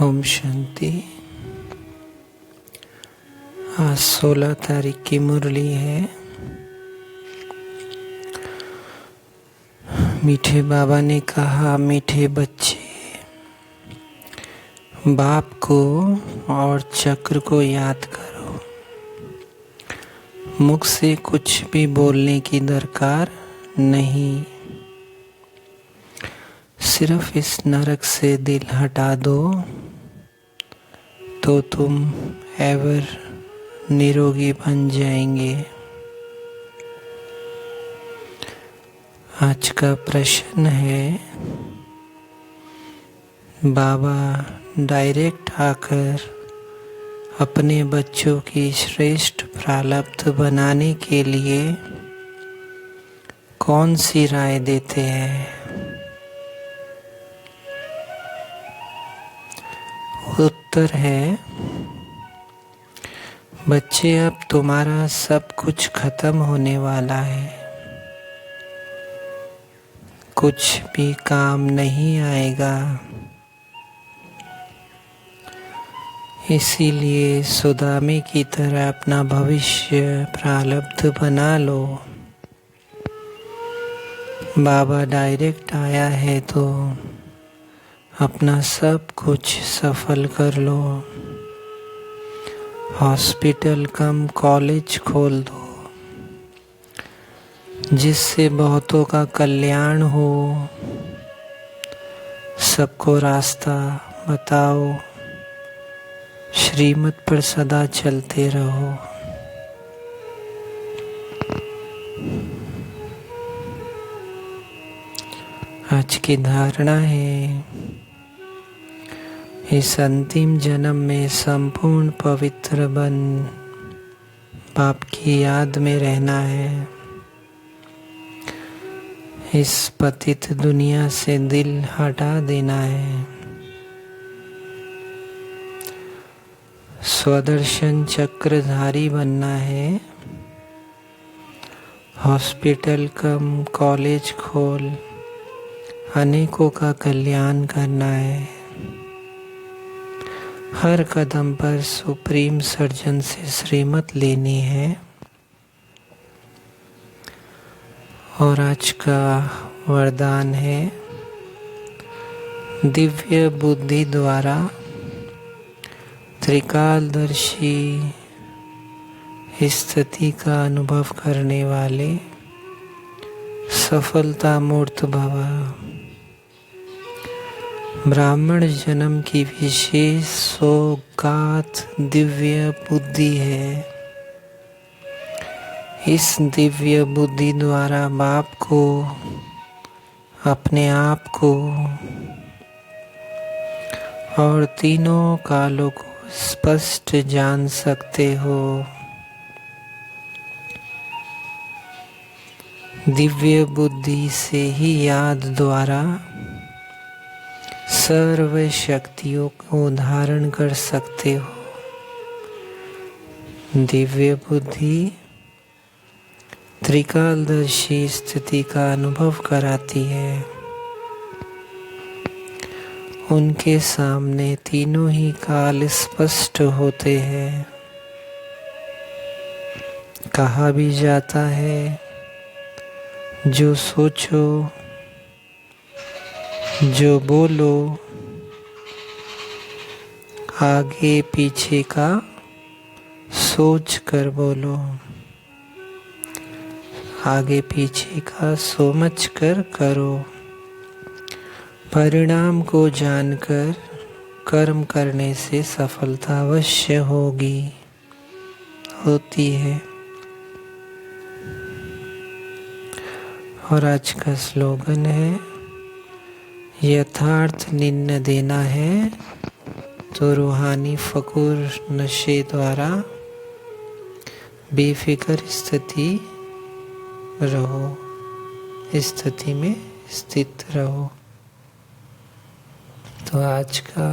ओम शांति। आज 16 तारीख की मुरली है। मीठे बाबा ने कहा, मीठे बच्चे, बाप को और चक्र को याद करो। मुख से कुछ भी बोलने की दरकार नहीं, सिर्फ इस नरक से दिल हटा दो तो तुम एवर निरोगी बन जाएंगे। आज का प्रश्न है, बाबा डायरेक्ट आकर अपने बच्चों की श्रेष्ठ प्रारब्ध बनाने के लिए कौन सी राय देते हैं? उत्तर है, बच्चे, अब तुम्हारा सब कुछ खत्म होने वाला है, कुछ भी काम नहीं आएगा। इसीलिए सुदामे की तरह अपना भविष्य प्रारब्ध बना लो। बाबा डायरेक्ट आया है तो अपना सब कुछ सफल कर लो। हॉस्पिटल कम कॉलेज खोल दो, जिससे बहुतों का कल्याण हो। सबको रास्ता बताओ, श्रीमत पर सदा चलते रहो। आज की धारणा है, इस अंतिम जन्म में संपूर्ण पवित्र बन बाप की याद में रहना है। इस पतित दुनिया से दिल हटा देना है। स्वदर्शन चक्रधारी बनना है। हॉस्पिटल कम कॉलेज खोल अनेकों का कल्याण करना है। हर कदम पर सुप्रीम सर्जन से श्रीमत लेनी है। और आज का वरदान है, दिव्य बुद्धि द्वारा त्रिकालदर्शी स्थिति का अनुभव करने वाले सफलता मूर्त भव। ब्राह्मण जन्म की विशेष सौगात दिव्य बुद्धि है। इस दिव्य बुद्धि द्वारा बाप को, अपने आप को और तीनों कालों को स्पष्ट जान सकते हो। दिव्य बुद्धि से ही याद द्वारा सर्व शक्तियों को धारण कर सकते हो। दिव्य बुद्धि त्रिकालदर्शी स्थिति का अनुभव कराती है। उनके सामने तीनों ही काल स्पष्ट होते हैं। कहा भी जाता है, जो सोचो, जो बोलो, आगे पीछे का सोच कर बोलो। आगे पीछे का सोच कर करो। परिणाम को जानकर कर्म करने से सफलता अवश्य होती है। और आज का स्लोगन है, यथार्थ निन्न देना है तो रूहानी फकूर नशे द्वारा बेफिक्र स्थिति रहो, स्थिति में स्थित रहो। तो आज का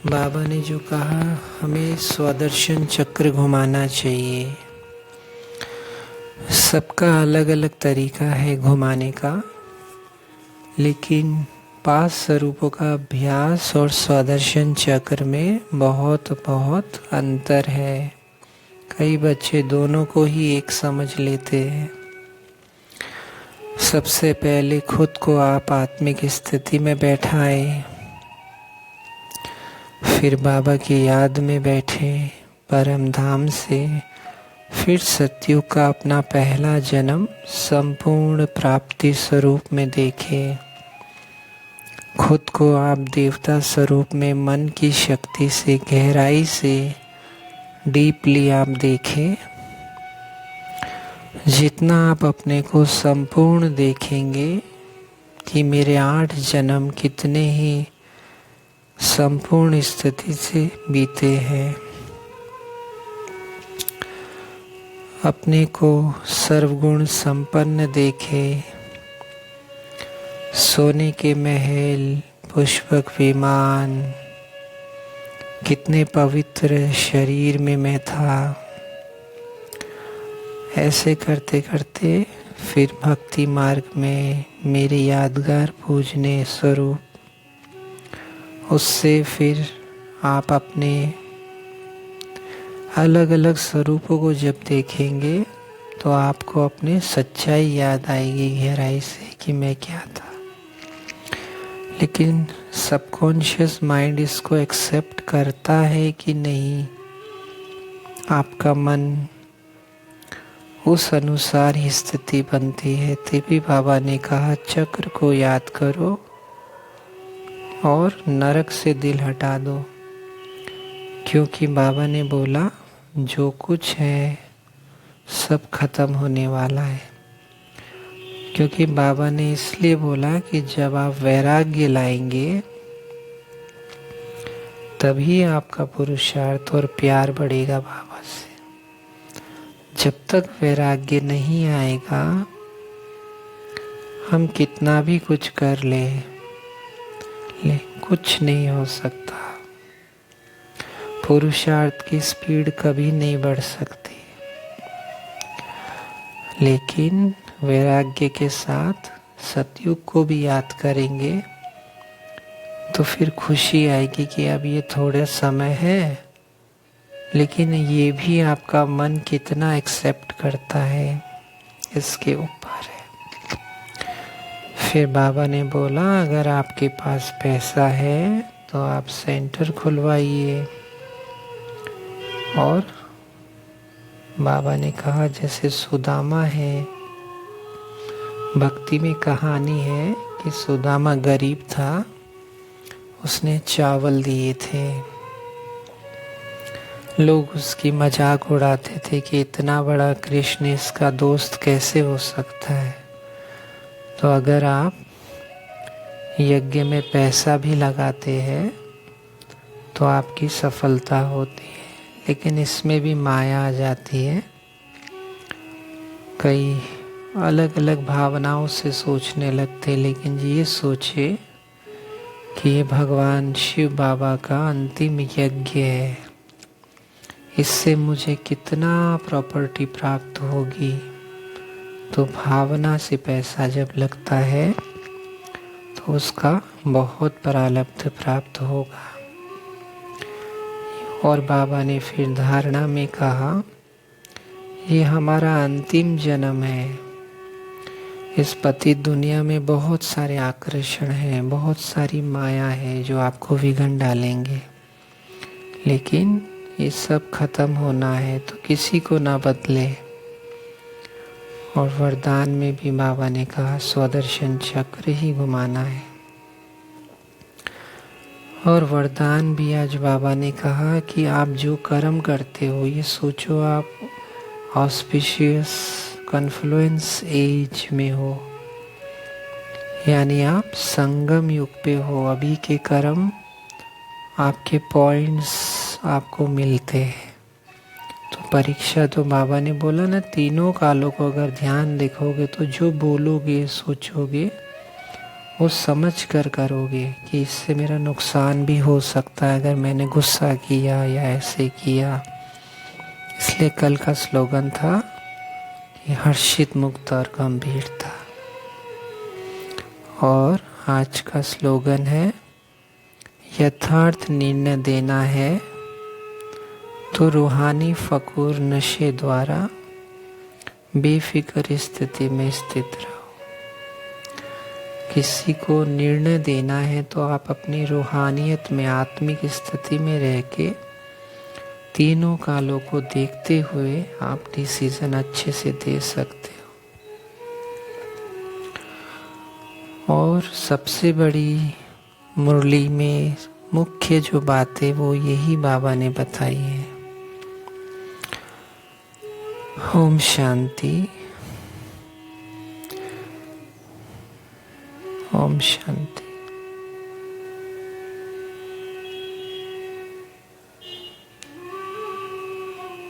बाबा ने जो कहा, हमें स्वदर्शन चक्र घुमाना चाहिए। सबका अलग अलग तरीका है घुमाने का, लेकिन 5 स्वरूपों का अभ्यास और स्वदर्शन चक्र में बहुत बहुत अंतर है। कई बच्चे दोनों को ही एक समझ लेते हैं। सबसे पहले खुद को आप आत्मिक स्थिति में बैठाएं, फिर बाबा की याद में बैठे परम धाम से, फिर सतयुग का अपना पहला जन्म संपूर्ण प्राप्ति स्वरूप में देखें। खुद को आप देवता स्वरूप में मन की शक्ति से गहराई से डीपली आप देखें। जितना आप अपने को संपूर्ण देखेंगे कि मेरे 8 जन्म कितने ही संपूर्ण स्थिति से बीते हैं। अपने को सर्वगुण संपन्न देखे, सोने के महल, पुष्पक विमान, कितने पवित्र शरीर में मैं था। ऐसे करते करते फिर भक्ति मार्ग में मेरे यादगार पूजने स्वरूप, उससे फिर आप अपने अलग अलग स्वरूपों को जब देखेंगे तो आपको अपनी सच्चाई याद आएगी गहराई से कि मैं क्या था। लेकिन सबकॉन्शियस माइंड इसको एक्सेप्ट करता है कि नहीं, आपका मन उस अनुसार ही स्थिति बनती है। तभी बाबा ने कहा चक्र को याद करो और नरक से दिल हटा दो, क्योंकि बाबा ने बोला जो कुछ है सब खत्म होने वाला है। क्योंकि बाबा ने इसलिए बोला कि जब आप वैराग्य लाएंगे तभी आपका पुरुषार्थ और प्यार बढ़ेगा बाबा से। जब तक वैराग्य नहीं आएगा, हम कितना भी कुछ कर ले कुछ नहीं हो सकता। पुरुषार्थ की स्पीड कभी नहीं बढ़ सकती। लेकिन वैराग्य के साथ सतयुग को भी याद करेंगे तो फिर खुशी आएगी कि अब ये थोड़ा समय है, लेकिन ये भी आपका मन कितना एक्सेप्ट करता है इसके ऊपर है। फिर बाबा ने बोला अगर आपके पास पैसा है तो आप सेंटर खुलवाइए। और बाबा ने कहा जैसे सुदामा है, भक्ति में कहानी है कि सुदामा गरीब था, उसने चावल दिए थे। लोग उसकी मजाक उड़ाते थे कि इतना बड़ा कृष्ण इसका दोस्त कैसे हो सकता है। तो अगर आप यज्ञ में पैसा भी लगाते हैं तो आपकी सफलता होती है, लेकिन इसमें भी माया आ जाती है। कई अलग अलग भावनाओं से सोचने लगते, लेकिन ये सोचे कि ये भगवान शिव बाबा का अंतिम यज्ञ है, इससे मुझे कितना प्रॉपर्टी प्राप्त होगी। तो भावना से पैसा जब लगता है तो उसका बहुत प्रारब्ध प्राप्त होगा। और बाबा ने फिर धारणा में कहा ये हमारा अंतिम जन्म है। इस पतित दुनिया में बहुत सारे आकर्षण हैं, बहुत सारी माया है जो आपको विघन डालेंगे, लेकिन ये सब खत्म होना है, तो किसी को ना बदले। और वरदान में भी बाबा ने कहा स्वदर्शन चक्र ही घुमाना है। और वरदान भी आज बाबा ने कहा कि आप जो कर्म करते हो ये सोचो आप ऑस्पिशियस कन्फ्लुएंस एज में हो, यानी आप संगम युग पे हो। अभी के कर्म आपके पॉइंट्स आपको मिलते हैं। तो परीक्षा तो बाबा ने बोला ना, तीनों कालों को अगर ध्यान देखोगे तो जो बोलोगे सोचोगे वो समझ कर करोगे कि इससे मेरा नुकसान भी हो सकता है अगर मैंने गुस्सा किया या ऐसे किया। इसलिए कल का स्लोगन था कि हर्षित मुक्त और गंभीर था। और आज का स्लोगन है, यथार्थ निर्णय देना है तो रूहानी फकूर नशे द्वारा बेफिक्र स्थिति में स्थित रहो। किसी को निर्णय देना है तो आप अपनी रूहानियत में, आत्मिक स्थिति में रह के तीनों कालों को देखते हुए आप डिसीजन अच्छे से दे सकते हो। और सबसे बड़ी मुरली में मुख्य जो बात है वो यही बाबा ने बताई है। ओम शांति, ओम शांति।